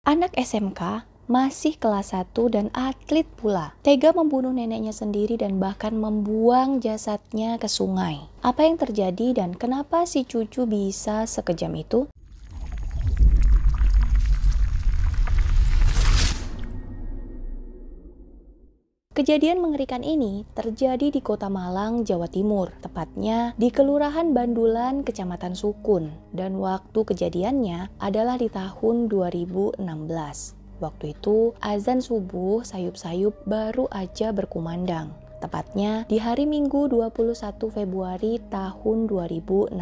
Anak SMK, masih kelas 1 dan atlet pula, tega membunuh neneknya sendiri dan bahkan membuang jasadnya ke sungai. Apa yang terjadi dan kenapa si cucu bisa sekejam itu? Kejadian mengerikan ini terjadi di Kota Malang, Jawa Timur, tepatnya di Kelurahan Bandulan, Kecamatan Sukun. Dan waktu kejadiannya adalah di tahun 2016. Waktu itu azan subuh sayup-sayup baru aja berkumandang. Tepatnya di hari Minggu 21 Februari tahun 2016.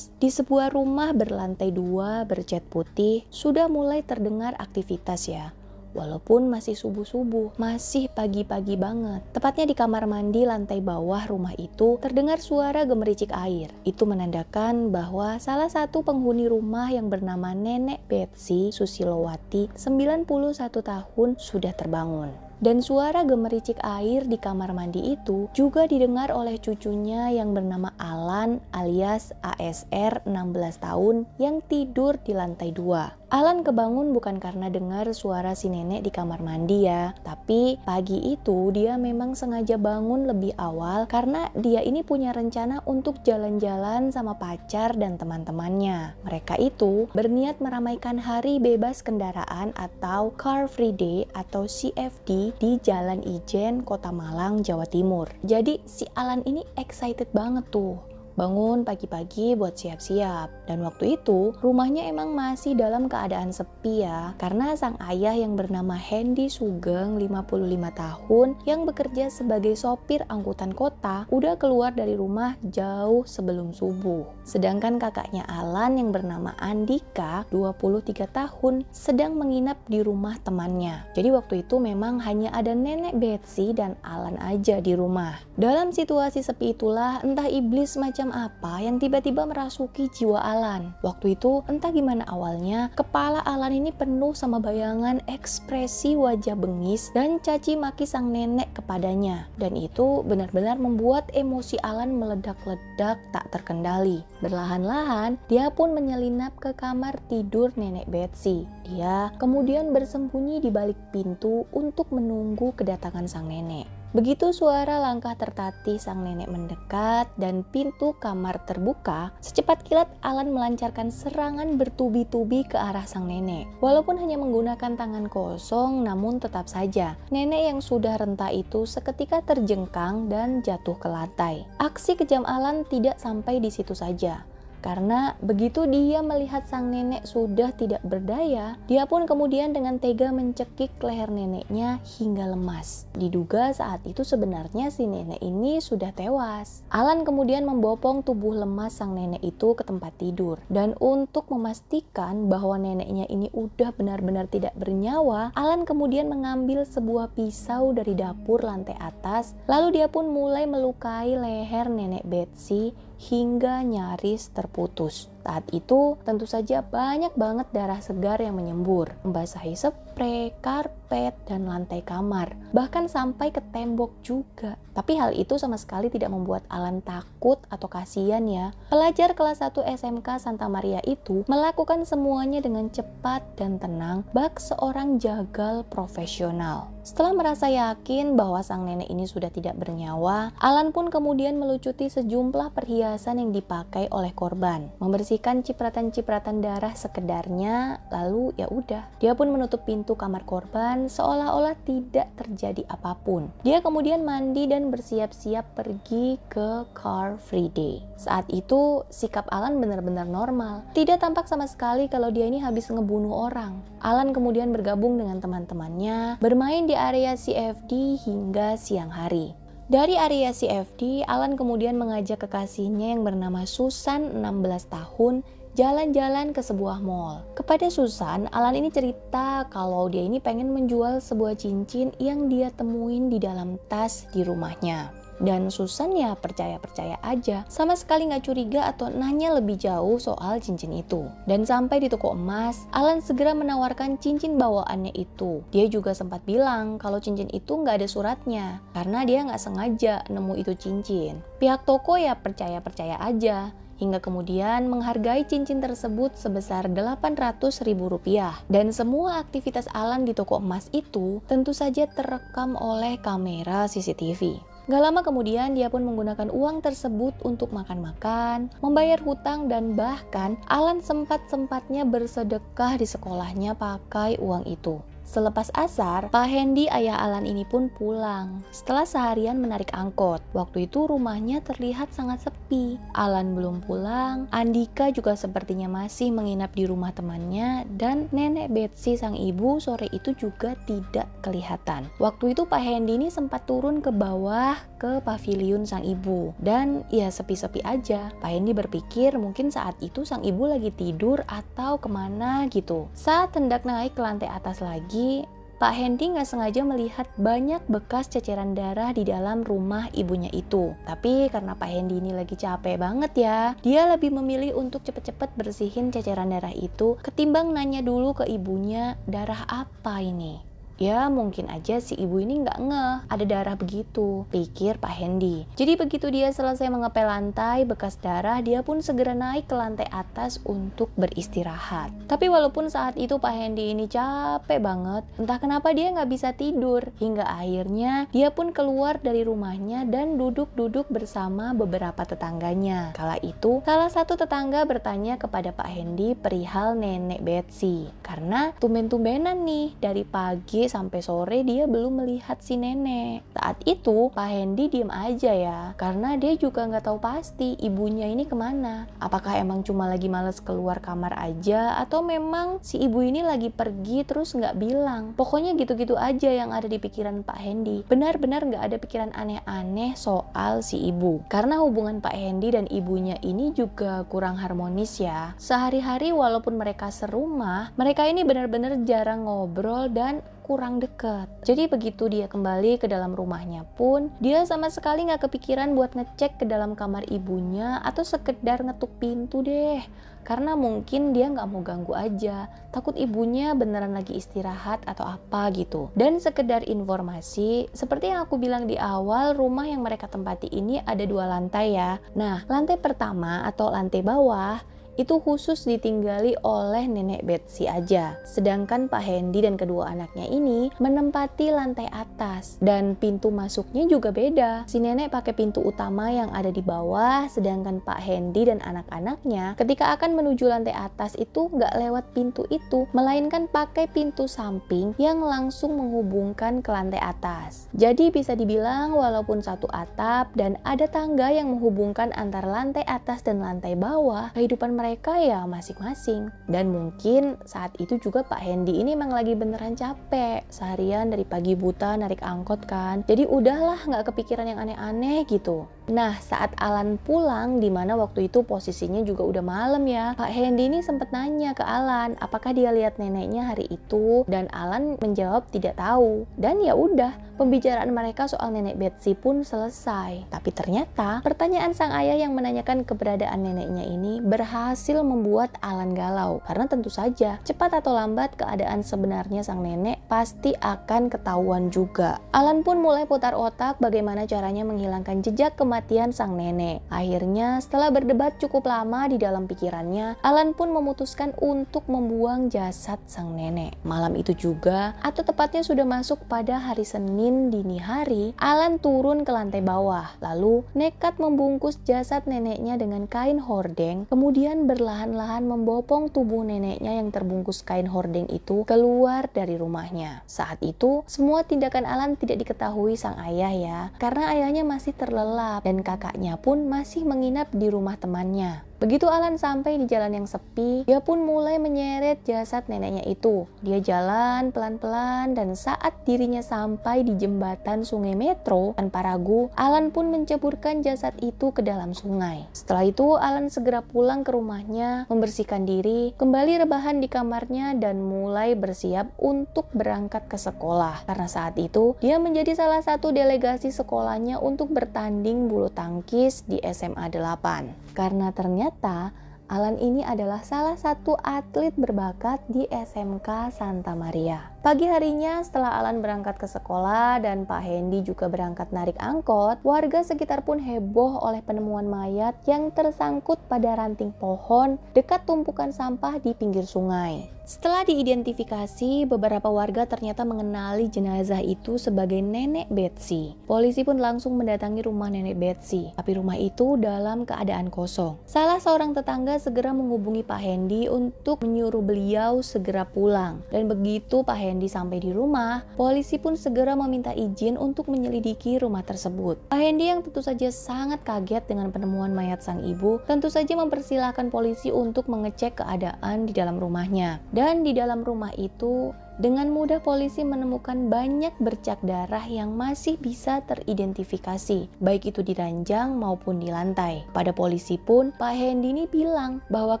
Di sebuah rumah berlantai 2 bercat putih sudah mulai terdengar aktivitas ya. Walaupun masih subuh-subuh, masih pagi-pagi banget. Tepatnya di kamar mandi lantai bawah rumah itu terdengar suara gemericik air. Itu menandakan bahwa salah satu penghuni rumah yang bernama Nenek Betsy Susilowati, 91 tahun, sudah terbangun. Dan suara gemericik air di kamar mandi itu juga didengar oleh cucunya yang bernama Alan alias ASR 16 tahun yang tidur di lantai 2. Alan kebangun bukan karena dengar suara si nenek di kamar mandi ya, tapi pagi itu dia memang sengaja bangun lebih awal karena dia ini punya rencana untuk jalan-jalan sama pacar dan teman-temannya. Mereka itu berniat meramaikan hari bebas kendaraan atau Car Free Day atau CFD di Jalan Ijen, Kota Malang, Jawa Timur. Jadi si Alan ini excited banget tuh. Bangun pagi-pagi buat siap-siap. Dan waktu itu rumahnya emang masih dalam keadaan sepi ya, karena sang ayah yang bernama Hendy Sugeng 55 tahun yang bekerja sebagai sopir angkutan kota udah keluar dari rumah jauh sebelum subuh. Sedangkan kakaknya Alan yang bernama Andika 23 tahun sedang menginap di rumah temannya. Jadi waktu itu memang hanya ada Nenek Betsy dan Alan aja di rumah. Dalam situasi sepi itulah entah iblis macam apa yang tiba-tiba merasuki jiwa Alan. Waktu itu entah gimana awalnya kepala Alan ini penuh sama bayangan ekspresi wajah bengis dan caci maki sang nenek kepadanya. Dan itu benar-benar membuat emosi Alan meledak-ledak tak terkendali. Berlahan-lahan dia pun menyelinap ke kamar tidur Nenek Betsy. Dia kemudian bersembunyi di balik pintu untuk menunggu kedatangan sang nenek. Begitu suara langkah tertatih sang nenek mendekat dan pintu kamar terbuka, secepat kilat Alan melancarkan serangan bertubi-tubi ke arah sang nenek. Walaupun hanya menggunakan tangan kosong, namun tetap saja nenek yang sudah renta itu seketika terjengkang dan jatuh ke lantai. Aksi kejam Alan tidak sampai di situ saja. Karena begitu dia melihat sang nenek sudah tidak berdaya, dia pun kemudian dengan tega mencekik leher neneknya hingga lemas. Diduga saat itu sebenarnya si nenek ini sudah tewas. Alan kemudian membopong tubuh lemas sang nenek itu ke tempat tidur. Dan untuk memastikan bahwa neneknya ini udah benar-benar tidak bernyawa, Alan kemudian mengambil sebuah pisau dari dapur lantai atas, lalu dia pun mulai melukai leher Nenek Betsy hingga nyaris terputus. Saat itu tentu saja banyak banget darah segar yang menyembur, membasahi sprei, karpet, dan lantai kamar, bahkan sampai ke tembok juga. Tapi hal itu sama sekali tidak membuat Alan takut atau kasihan ya. Pelajar kelas 1 SMK Santa Maria itu melakukan semuanya dengan cepat dan tenang, bak seorang jagal profesional. Setelah merasa yakin bahwa sang nenek ini sudah tidak bernyawa, Alan pun kemudian melucuti sejumlah perhiasan yang dipakai oleh korban, membersihkan cipratan-cipratan darah sekedarnya, lalu ya udah, dia pun menutup pintu kamar korban seolah-olah tidak terjadi apapun. Dia kemudian mandi dan bersiap-siap pergi ke Car Free Day. Saat itu sikap Alan benar-benar normal, tidak tampak sama sekali kalau dia ini habis ngebunuh orang. Alan kemudian bergabung dengan teman-temannya, bermain di area CFD hingga siang hari. Dari area CFD, Alan kemudian mengajak kekasihnya yang bernama Susan 16 tahun jalan-jalan ke sebuah mall. Kepada Susan, Alan ini cerita kalau dia ini pengen menjual sebuah cincin yang dia temuin di dalam tas di rumahnya. Dan Susan ya percaya-percaya aja, sama sekali nggak curiga atau nanya lebih jauh soal cincin itu. Dan sampai di toko emas, Alan segera menawarkan cincin bawaannya itu. Dia juga sempat bilang kalau cincin itu nggak ada suratnya, karena dia nggak sengaja nemu itu cincin. Pihak toko ya percaya-percaya aja. hingga kemudian menghargai cincin tersebut sebesar Rp800.000. Dan semua aktivitas Alan di toko emas itu tentu saja terekam oleh kamera CCTV. Gak lama kemudian dia pun menggunakan uang tersebut untuk makan-makan, membayar hutang, dan bahkan Alan sempat-sempatnya bersedekah di sekolahnya pakai uang itu. Selepas asar, Pak Hendy ayah Alan ini pun pulang setelah seharian menarik angkot. Waktu itu rumahnya terlihat sangat sepi. Alan belum pulang, Andika juga sepertinya masih menginap di rumah temannya, dan nenek Betsy sang ibu sore itu juga tidak kelihatan. Waktu itu Pak Hendy ini sempat turun ke bawah ke pavilion sang ibu, dan ya sepi-sepi aja. Pak Hendy berpikir mungkin saat itu sang ibu lagi tidur atau kemana gitu. Saat hendak naik ke lantai atas lagi, Pak Hendy nggak sengaja melihat banyak bekas ceceran darah di dalam rumah ibunya itu. Tapi karena Pak Hendy ini lagi capek banget ya, dia lebih memilih untuk cepet-cepet bersihin ceceran darah itu ketimbang nanya dulu ke ibunya darah apa ini. Ya mungkin aja si ibu ini nggak ngeh ada darah begitu, pikir Pak Hendy. Jadi begitu dia selesai mengepel lantai bekas darah, dia pun segera naik ke lantai atas untuk beristirahat. Tapi walaupun saat itu Pak Hendy ini capek banget, entah kenapa dia nggak bisa tidur. Hingga akhirnya dia pun keluar dari rumahnya dan duduk-duduk bersama beberapa tetangganya. Kala itu salah satu tetangga bertanya kepada Pak Hendy perihal nenek Betsy. Karena tumben-tumbenan nih dari pagi sampai sore dia belum melihat si nenek. Saat itu Pak Hendy diem aja ya, karena dia juga nggak tahu pasti ibunya ini kemana. Apakah emang cuma lagi males keluar kamar aja, atau memang si ibu ini lagi pergi terus nggak bilang. Pokoknya gitu-gitu aja yang ada di pikiran Pak Hendy. Benar-benar nggak ada pikiran aneh-aneh soal si ibu. Karena hubungan Pak Hendy dan ibunya ini juga kurang harmonis ya. Sehari-hari walaupun mereka serumah, mereka ini benar-benar jarang ngobrol dan kurang dekat. Jadi begitu dia kembali ke dalam rumahnya pun, dia sama sekali nggak kepikiran buat ngecek ke dalam kamar ibunya atau sekedar ngetuk pintu deh. Karena mungkin dia nggak mau ganggu aja, takut ibunya beneran lagi istirahat atau apa gitu. Dan sekedar informasi, seperti yang aku bilang di awal, rumah yang mereka tempati ini ada 2 lantai ya. Nah, lantai pertama atau lantai bawah itu khusus ditinggali oleh nenek Betsy aja. Sedangkan Pak Hendy dan kedua anaknya ini menempati lantai atas, dan pintu masuknya juga beda. Si nenek pakai pintu utama yang ada di bawah, sedangkan Pak Hendy dan anak-anaknya ketika akan menuju lantai atas itu nggak lewat pintu itu, melainkan pakai pintu samping yang langsung menghubungkan ke lantai atas. Jadi bisa dibilang walaupun satu atap dan ada tangga yang menghubungkan antara lantai atas dan lantai bawah, kehidupan mereka ya masing-masing. Dan mungkin saat itu juga Pak Hendy ini emang lagi beneran capek, seharian dari pagi buta narik angkot kan, jadi udahlah nggak kepikiran yang aneh-aneh gitu. Nah, saat Alan pulang, dimana waktu itu posisinya juga udah malam ya, Pak Hendy ini sempat nanya ke Alan apakah dia lihat neneknya hari itu, dan Alan menjawab tidak tahu. Dan ya udah, pembicaraan mereka soal nenek Betsy pun selesai. Tapi ternyata pertanyaan sang ayah yang menanyakan keberadaan neneknya ini berhasil membuat Alan galau, karena tentu saja cepat atau lambat keadaan sebenarnya sang nenek pasti akan ketahuan juga. Alan pun mulai putar otak bagaimana caranya menghilangkan jejak kematian sang nenek. Akhirnya setelah berdebat cukup lama di dalam pikirannya, Alan pun memutuskan untuk membuang jasad sang nenek. Malam itu juga, atau tepatnya sudah masuk pada hari Senin dini hari, Alan turun ke lantai bawah, lalu nekat membungkus jasad neneknya dengan kain hordeng, kemudian berlahan-lahan membopong tubuh neneknya yang terbungkus kain hordeng itu keluar dari rumahnya. Saat itu, semua tindakan Alan tidak diketahui sang ayah ya, karena ayahnya masih terlelap dan kakaknya pun masih menginap di rumah temannya. Begitu Alan sampai di jalan yang sepi, dia pun mulai menyeret jasad neneknya itu. Dia jalan pelan-pelan, dan saat dirinya sampai di jembatan Sungai Metro, tanpa ragu, Alan pun menceburkan jasad itu ke dalam sungai. Setelah itu, Alan segera pulang ke rumahnya, membersihkan diri, kembali rebahan di kamarnya, dan mulai bersiap untuk berangkat ke sekolah. Karena saat itu, dia menjadi salah satu delegasi sekolahnya untuk bertanding bulu tangkis di SMA 8. Karena ternyata Alan ini adalah salah satu atlet berbakat di SMK Santa Maria. Pagi harinya setelah Alan berangkat ke sekolah dan Pak Hendy juga berangkat narik angkot, warga sekitar pun heboh oleh penemuan mayat yang tersangkut pada ranting pohon dekat tumpukan sampah di pinggir sungai. Setelah diidentifikasi, beberapa warga ternyata mengenali jenazah itu sebagai Nenek Betsy. Polisi pun langsung mendatangi rumah Nenek Betsy, tapi rumah itu dalam keadaan kosong. Salah seorang tetangga segera menghubungi Pak Hendy untuk menyuruh beliau segera pulang. Dan begitu Pak Hendy sampai di rumah, polisi pun segera meminta izin untuk menyelidiki rumah tersebut. Pak Hendy yang tentu saja sangat kaget dengan penemuan mayat sang ibu, tentu saja mempersilahkan polisi untuk mengecek keadaan di dalam rumahnya. Dan di dalam rumah itu, dengan mudah polisi menemukan banyak bercak darah yang masih bisa teridentifikasi, baik itu di ranjang maupun di lantai. Pada polisi pun, Pak Hendy ini bilang bahwa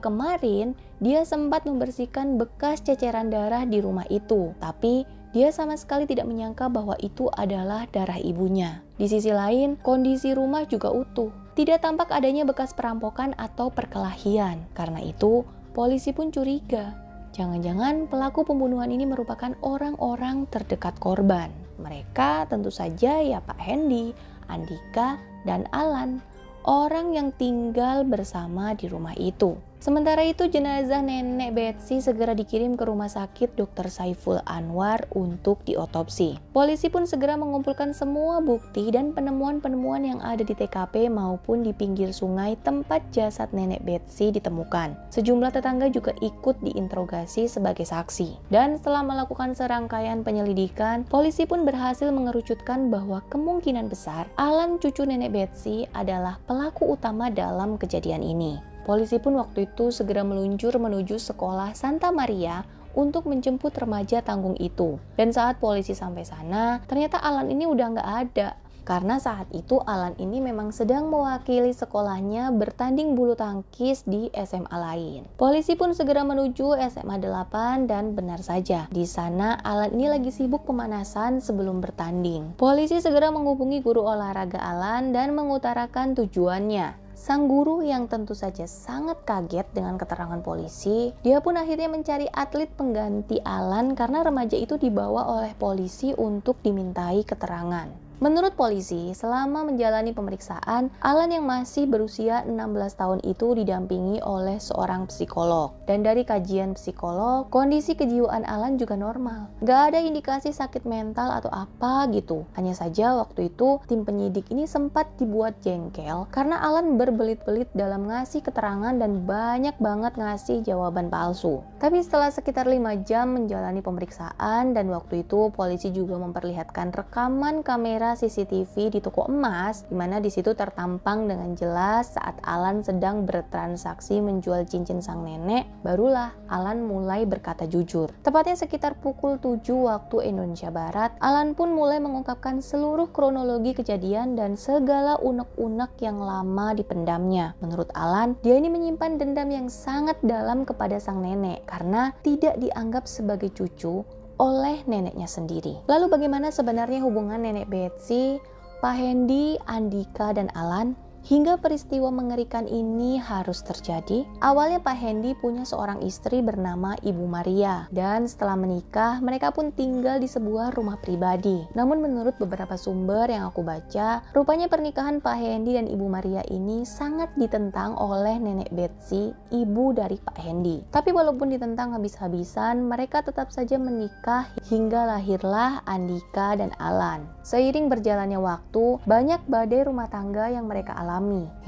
kemarin dia sempat membersihkan bekas ceceran darah di rumah itu, tapi dia sama sekali tidak menyangka bahwa itu adalah darah ibunya. Di sisi lain, kondisi rumah juga utuh. Tidak tampak adanya bekas perampokan atau perkelahian. Karena itu, polisi pun curiga. Jangan-jangan pelaku pembunuhan ini merupakan orang-orang terdekat korban. Mereka tentu saja ya Pak Hendy, Andika, dan Alan, orang yang tinggal bersama di rumah itu. Sementara itu jenazah Nenek Betsy segera dikirim ke Rumah Sakit Dr. Saiful Anwar untuk diotopsi. Polisi pun segera mengumpulkan semua bukti dan penemuan-penemuan yang ada di TKP maupun di pinggir sungai tempat jasad Nenek Betsy ditemukan. Sejumlah tetangga juga ikut diinterogasi sebagai saksi. Dan setelah melakukan serangkaian penyelidikan, polisi pun berhasil mengerucutkan bahwa kemungkinan besar Alan cucu Nenek Betsy adalah pelaku utama dalam kejadian ini. Polisi pun waktu itu segera meluncur menuju sekolah Santa Maria untuk menjemput remaja tanggung itu. Dan saat polisi sampai sana, ternyata Alan ini udah nggak ada. Karena saat itu Alan ini memang sedang mewakili sekolahnya bertanding bulu tangkis di SMA lain. Polisi pun segera menuju SMA 8 dan benar saja, di sana Alan ini lagi sibuk pemanasan sebelum bertanding. Polisi segera menghubungi guru olahraga Alan dan mengutarakan tujuannya. Sang guru yang tentu saja sangat kaget dengan keterangan polisi, dia pun akhirnya mencari atlet pengganti Alan karena remaja itu dibawa oleh polisi untuk dimintai keterangan. Menurut polisi, selama menjalani pemeriksaan, Alan yang masih berusia 16 tahun itu didampingi oleh seorang psikolog. Dan dari kajian psikolog, kondisi kejiwaan Alan juga normal. Gak ada indikasi sakit mental atau apa gitu. Hanya saja waktu itu, tim penyidik ini sempat dibuat jengkel karena Alan berbelit-belit dalam ngasih keterangan dan banyak banget ngasih jawaban palsu. Tapi setelah sekitar 5 jam menjalani pemeriksaan dan waktu itu polisi juga memperlihatkan rekaman kamera CCTV di toko emas, di mana di situ tertampang dengan jelas saat Alan sedang bertransaksi menjual cincin sang nenek, barulah Alan mulai berkata jujur. Tepatnya sekitar pukul 7 waktu Indonesia Barat, Alan pun mulai mengungkapkan seluruh kronologi kejadian dan segala unek-unek yang lama dipendamnya. Menurut Alan, dia ini menyimpan dendam yang sangat dalam kepada sang nenek karena tidak dianggap sebagai cucu oleh neneknya sendiri. Lalu bagaimana sebenarnya hubungan Nenek Betsy, Pak Hendy, Andika, dan Alan hingga peristiwa mengerikan ini harus terjadi? Awalnya Pak Hendy punya seorang istri bernama Ibu Maria, dan setelah menikah mereka pun tinggal di sebuah rumah pribadi. Namun menurut beberapa sumber yang aku baca, rupanya pernikahan Pak Hendy dan Ibu Maria ini sangat ditentang oleh Nenek Betsy, ibu dari Pak Hendy. Tapi walaupun ditentang habis-habisan, mereka tetap saja menikah hingga lahirlah Andika dan Alan. Seiring berjalannya waktu, banyak badai rumah tangga yang mereka alami.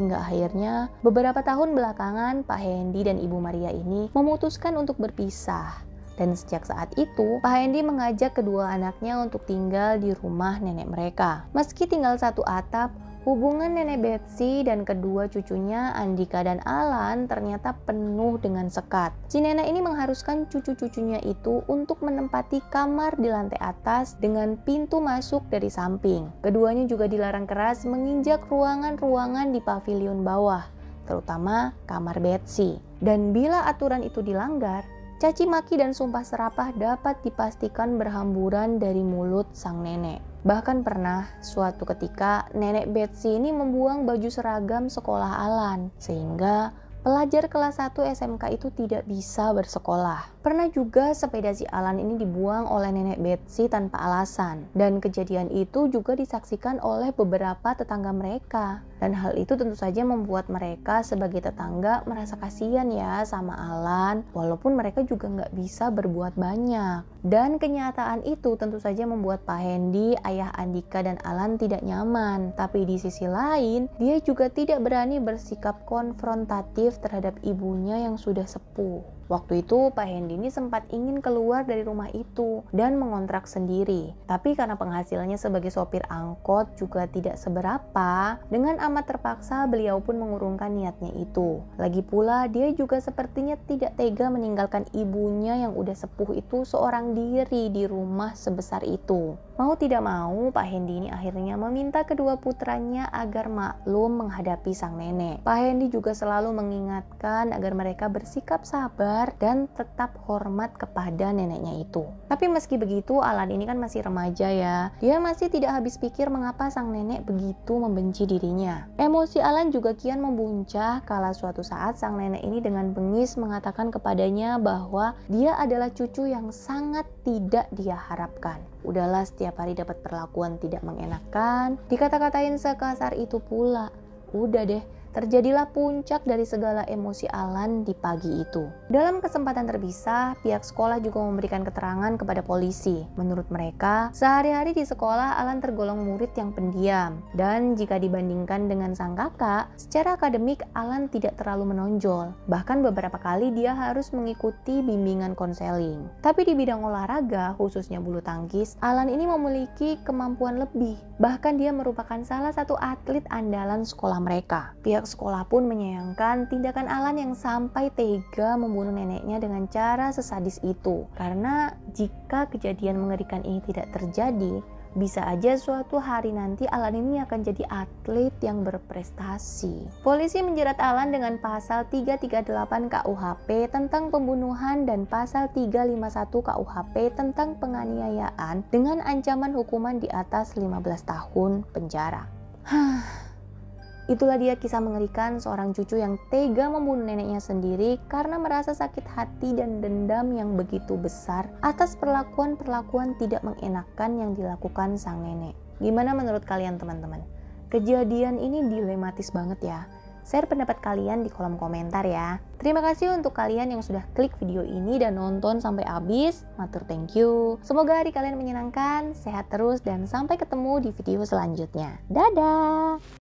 Hingga akhirnya beberapa tahun belakangan Pak Hendy dan Ibu Maria ini memutuskan untuk berpisah. Dan sejak saat itu Pak Hendy mengajak kedua anaknya untuk tinggal di rumah nenek mereka. Meski tinggal satu atap, hubungan Nenek Betsy dan kedua cucunya Andika dan Alan ternyata penuh dengan sekat. Si nenek ini mengharuskan cucu-cucunya itu untuk menempati kamar di lantai atas dengan pintu masuk dari samping. Keduanya juga dilarang keras menginjak ruangan-ruangan di pavilion bawah, terutama kamar Betsy. Dan bila aturan itu dilanggar, caci maki dan sumpah serapah dapat dipastikan berhamburan dari mulut sang nenek. Bahkan pernah suatu ketika Nenek Betsy ini membuang baju seragam sekolah Alan, sehingga Pelajar kelas 1 SMK itu tidak bisa bersekolah. Pernah juga sepeda si Alan ini dibuang oleh nenek Betsy tanpa alasan. Dan kejadian itu juga disaksikan oleh beberapa tetangga mereka. Dan hal itu tentu saja membuat mereka sebagai tetangga merasa kasihan ya sama Alan. Walaupun mereka juga nggak bisa berbuat banyak. Dan kenyataan itu tentu saja membuat Pak Hendy, ayah Andika dan Alan tidak nyaman. Tapi di sisi lain, dia juga tidak berani bersikap konfrontatif terhadap ibunya yang sudah sepuh. Waktu itu Pak Hendy ini sempat ingin keluar dari rumah itu dan mengontrak sendiri. Tapi karena penghasilannya sebagai sopir angkot juga tidak seberapa, dengan amat terpaksa beliau pun mengurungkan niatnya itu. Lagi pula dia juga sepertinya tidak tega meninggalkan ibunya yang udah sepuh itu seorang diri di rumah sebesar itu. Mau tidak mau, Pak Hendy ini akhirnya meminta kedua putranya agar maklum menghadapi sang nenek. Pak Hendy juga selalu mengingatkan agar mereka bersikap sabar dan tetap hormat kepada neneknya itu. Tapi meski begitu, Alan ini kan masih remaja ya. Dia masih tidak habis pikir mengapa sang nenek begitu membenci dirinya. Emosi Alan juga kian membuncah kala suatu saat sang nenek ini dengan bengis mengatakan kepadanya bahwa dia adalah cucu yang sangat tidak dia harapkan. Udahlah, setiap hari dapat perlakuan tidak mengenakan, dikata-katain sekasar itu pula. Udah deh, terjadilah puncak dari segala emosi Alan di pagi itu. Dalam kesempatan terpisah, pihak sekolah juga memberikan keterangan kepada polisi. Menurut mereka, sehari-hari di sekolah Alan tergolong murid yang pendiam. Dan jika dibandingkan dengan sang kakak, secara akademik Alan tidak terlalu menonjol. Bahkan beberapa kali dia harus mengikuti bimbingan konseling. Tapi di bidang olahraga, khususnya bulu tangkis, Alan ini memiliki kemampuan lebih. Bahkan dia merupakan salah satu atlet andalan sekolah mereka. Pihak sekolah pun menyayangkan tindakan Alan yang sampai tega membunuh neneknya dengan cara sesadis itu. Karena jika kejadian mengerikan ini tidak terjadi, bisa aja suatu hari nanti Alan ini akan jadi atlet yang berprestasi. Polisi menjerat Alan dengan pasal 338 KUHP tentang pembunuhan dan pasal 351 KUHP tentang penganiayaan dengan ancaman hukuman di atas 15 tahun penjara. Itulah dia kisah mengerikan seorang cucu yang tega membunuh neneknya sendiri karena merasa sakit hati dan dendam yang begitu besar atas perlakuan-perlakuan tidak mengenakan yang dilakukan sang nenek. Gimana menurut kalian teman-teman? Kejadian ini dilematis banget ya. Share pendapat kalian di kolom komentar ya. Terima kasih untuk kalian yang sudah klik video ini dan nonton sampai habis. Matur thank you. Semoga hari kalian menyenangkan, sehat terus, dan sampai ketemu di video selanjutnya. Dadah!